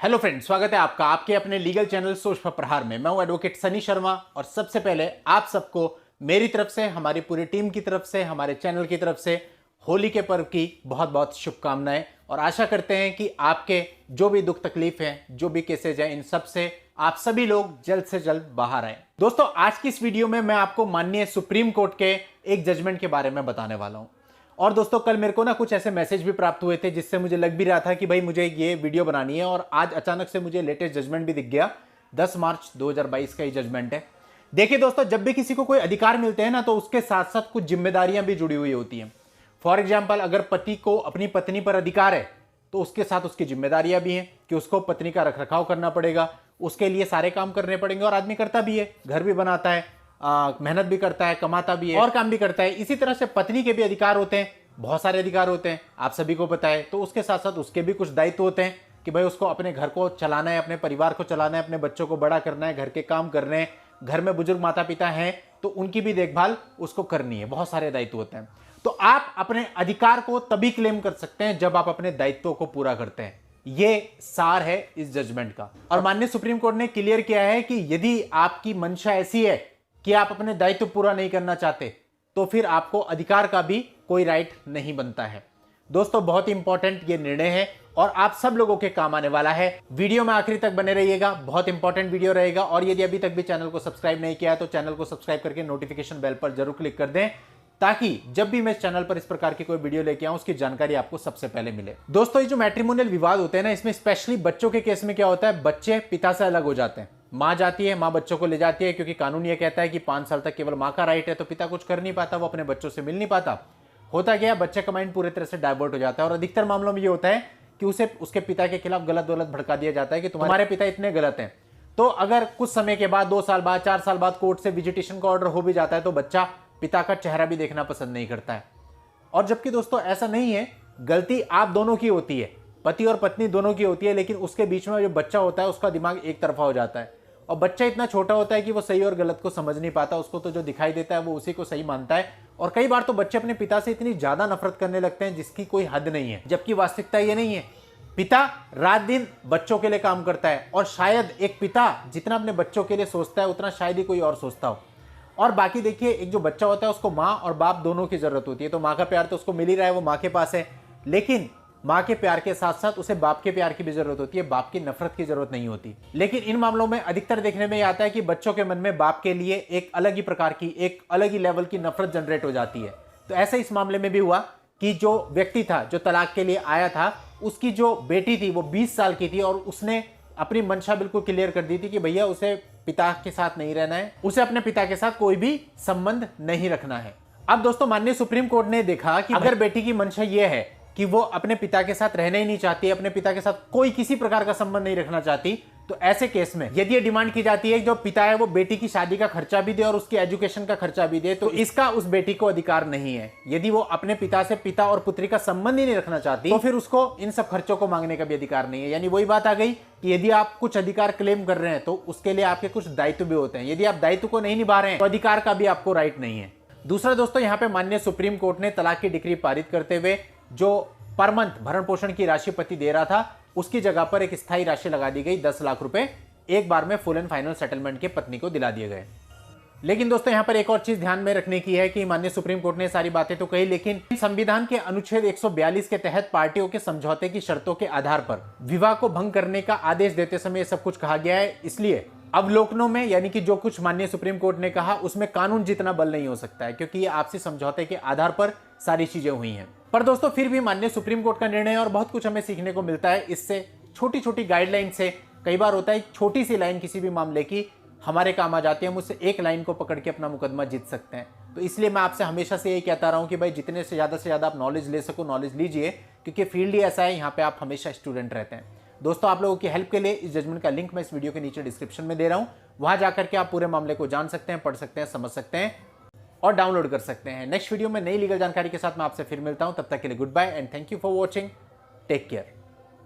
Hello friend, स्वागत है आपका आपके अपने लीगल चैनल सोच पर प्रहार में। मैं हूं एडवोकेट सनी शर्मा और सबसे पहले आप सबको मेरी तरफ से, हमारी पूरी टीम की तरफ से, हमारे चैनल की तरफ से होली के पर्व की बहुत बहुत शुभकामनाएं और आशा करते हैं कि आपके जो भी दुख तकलीफ हैं, जो भी केसेज हैं, इन सब से आप सभी लोग जल्द से जल्द बाहर आए। दोस्तों, आज की इस वीडियो में मैं आपको माननीय सुप्रीम कोर्ट के एक जजमेंट के बारे में बताने वाला हूं। और दोस्तों, कल मेरे को ना कुछ ऐसे मैसेज भी प्राप्त हुए थे जिससे मुझे लग भी रहा था कि भाई मुझे ये वीडियो बनानी है, और आज अचानक से मुझे लेटेस्ट जजमेंट भी दिख गया। 10 मार्च 2022 का ये जजमेंट है। देखिए दोस्तों, जब भी किसी को कोई अधिकार मिलते हैं ना, तो उसके साथ साथ कुछ जिम्मेदारियां भी जुड़ी हुई होती हैं। फॉर एग्जाम्पल, अगर पति को अपनी पत्नी पर अधिकार है तो उसके साथ उसकी जिम्मेदारियां भी हैं कि उसको पत्नी का रखरखाव करना पड़ेगा, उसके लिए सारे काम करने पड़ेंगे, और आदमी करता भी है, घर भी बनाता है, मेहनत भी करता है, कमाता भी है और काम भी करता है। इसी तरह से पत्नी के भी अधिकार होते हैं, बहुत सारे अधिकार होते हैं, आप सभी को पता है। तो उसके साथ साथ उसके भी कुछ दायित्व होते हैं कि भाई उसको अपने घर को चलाना है, अपने परिवार को चलाना है, अपने बच्चों को बड़ा करना है, घर के काम करने हैं, घर में बुजुर्ग माता पिता हैं तो उनकी भी देखभाल उसको करनी है। बहुत सारे दायित्व होते हैं। तो आप अपने अधिकार को तभी क्लेम कर सकते हैं जब आप अपने दायित्वों को पूरा करते हैं। ये सार है इस जजमेंट का। और माननीय सुप्रीम कोर्ट ने क्लियर किया है कि यदि आपकी मंशा ऐसी है कि आप अपने दायित्व पूरा नहीं करना चाहते तो फिर आपको अधिकार का भी कोई राइट नहीं बनता है। दोस्तों, बहुत ही इंपॉर्टेंट ये निर्णय है और आप सब लोगों के काम आने वाला है। वीडियो में आखिरी तक बने रहिएगा, बहुत इंपॉर्टेंट वीडियो रहेगा। और यदि अभी तक भी चैनल को सब्सक्राइब नहीं किया है तो चैनल को सब्सक्राइब करके नोटिफिकेशन बेल पर जरूर क्लिक कर दें, ताकि जब भी मैं चैनल पर इस प्रकार की कोई वीडियो लेके आऊं उसकी जानकारी आपको सबसे पहले मिले। दोस्तों, ये जो मैट्रिमोनियल विवाद होते हैं ना, इसमें स्पेशली बच्चों के केस में क्या होता है, बच्चे पिता से अलग हो जाते हैं। मां जाती है, मां बच्चों को ले जाती है, क्योंकि कानून ये कहता है कि 5 साल तक केवल मां का राइट है, तो पिता कुछ कर नहीं पाता, वो अपने बच्चों से मिल नहीं पाता। होता क्या है, बच्चे का माइंड पूरी तरह से डाइवर्ट हो जाता है। और अधिकतर मामलों में ये होता है कि उसे उसके पिता के खिलाफ गलत गलत भड़का दिया जाता है कि तुम्हारे पिता इतने गलत हैं। तो अगर कुछ समय के बाद, 2 साल बाद, 4 साल बाद कोर्ट से विजिटेशन का ऑर्डर हो भी जाता है तो बच्चा पिता का चेहरा भी देखना पसंद नहीं करता है। और जबकि दोस्तों ऐसा नहीं है, गलती आप दोनों की होती है, पति और पत्नी दोनों की होती है, लेकिन उसके बीच में जो बच्चा होता है उसका दिमाग एक तरफा हो जाता है। और बच्चा इतना छोटा होता है कि वो सही और गलत को समझ नहीं पाता, उसको तो जो दिखाई देता है वो उसी को सही मानता है। और कई बार तो बच्चे अपने पिता से इतनी ज्यादा नफरत करने लगते हैं जिसकी कोई हद नहीं है, जबकि वास्तविकता ये नहीं है। पिता रात दिन बच्चों के लिए काम करता है, और शायद एक पिता जितना अपने बच्चों के लिए सोचता है उतना शायद ही कोई और सोचता हो। और बाकी देखिए, एक जो बच्चा होता है उसको माँ और बाप दोनों की जरूरत होती है। तो माँ का प्यार तो उसको मिल ही रहा है, वो माँ के पास है, लेकिन माँ के प्यार के साथ साथ उसे बाप के प्यार की भी जरूरत होती है, बाप की नफरत की जरूरत नहीं होती। लेकिन इन मामलों में अधिकतर देखने में आता है कि बच्चों के मन में बाप के लिए एक अलग ही प्रकार की, एक अलग ही लेवल की नफरत जनरेट हो जाती है। तो ऐसा इस मामले में भी हुआ कि जो व्यक्ति था, जो तलाक के लिए आया था, उसकी जो बेटी थी वो 20 साल की थी, और उसने अपनी मंशा बिल्कुल क्लियर कर दी थी कि भैया उसे पिता के साथ नहीं रहना है, उसे अपने पिता के साथ कोई भी संबंध नहीं रखना है। अब दोस्तों, माननीय सुप्रीम कोर्ट ने देखा कि अगर बेटी की मंशा यह है कि वो अपने पिता के साथ रहना ही नहीं चाहती, अपने पिता के साथ कोई किसी प्रकार का संबंध नहीं रखना चाहती, तो ऐसे केस में यदि ये डिमांड की जाती है कि जो पिता है वो बेटी की शादी का खर्चा भी दे और उसकी एजुकेशन का खर्चा भी दे, तो इसका उस बेटी को अधिकार नहीं है। यदि वो अपने पिता से पिता और पुत्री का संबंध ही नहीं रखना चाहती, तो फिर उसको इन सब खर्चों को मांगने का भी अधिकार नहीं है। यानी वही बात आ गई कि यदि आप कुछ अधिकार क्लेम कर रहे हैं तो उसके लिए आपके कुछ दायित्व भी होते हैं। यदि आप दायित्व को नहीं निभा रहे हैं तो अधिकार का भी आपको राइट नहीं है। दूसरा दोस्तों, यहाँ पे माननीय सुप्रीम कोर्ट ने तलाक की डिक्री पारित करते हुए जो पर मंथ भरण पोषण की राशि पति दे रहा था, उसकी जगह पर एक स्थायी राशि लगा दी गई। 10 लाख रुपए एक बार में फुल एंड फाइनल सेटलमेंट के पत्नी को दिला दिए गए। लेकिन दोस्तों, यहां पर एक और चीज ध्यान में रखने की है कि माननीय सुप्रीम कोर्ट ने सारी बातें तो कही, लेकिन संविधान के अनुच्छेद 142 के तहत पार्टियों के समझौते की शर्तों के आधार पर विवाह को भंग करने का आदेश देते समय सब कुछ कहा गया है। इसलिए अवलोकनों में, यानी कि जो कुछ माननीय सुप्रीम कोर्ट ने कहा उसमें कानून जितना बल नहीं हो सकता है, क्योंकि ये आपसी समझौते के आधार पर सारी चीजें हुई हैं। पर दोस्तों, फिर भी माननीय सुप्रीम कोर्ट का निर्णय और बहुत कुछ हमें सीखने को मिलता है इससे। छोटी छोटी गाइडलाइन से कई बार होता है छोटी सी लाइन किसी भी मामले की हमारे काम आ जाती है, हम उससे एक लाइन को पकड़ के अपना मुकदमा जीत सकते हैं। तो इसलिए मैं आपसे हमेशा से यही कहता रहा हूं कि भाई जितने से ज्यादा आप नॉलेज ले सको नॉलेज लीजिए, क्योंकि फील्ड ही ऐसा है, यहाँ पे आप हमेशा स्टूडेंट रहते हैं। दोस्तों, आप लोगों की हेल्प के लिए इस जजमेंट का लिंक मैं इस वीडियो के नीचे डिस्क्रिप्शन में दे रहा हूं, वहां जाकर के आप पूरे मामले को जान सकते हैं, पढ़ सकते हैं, समझ सकते हैं और डाउनलोड कर सकते हैं। नेक्स्ट वीडियो में नई लीगल जानकारी के साथ मैं आपसे फिर मिलता हूं। तब तक के लिए goodbye and thank you for watching. Take care.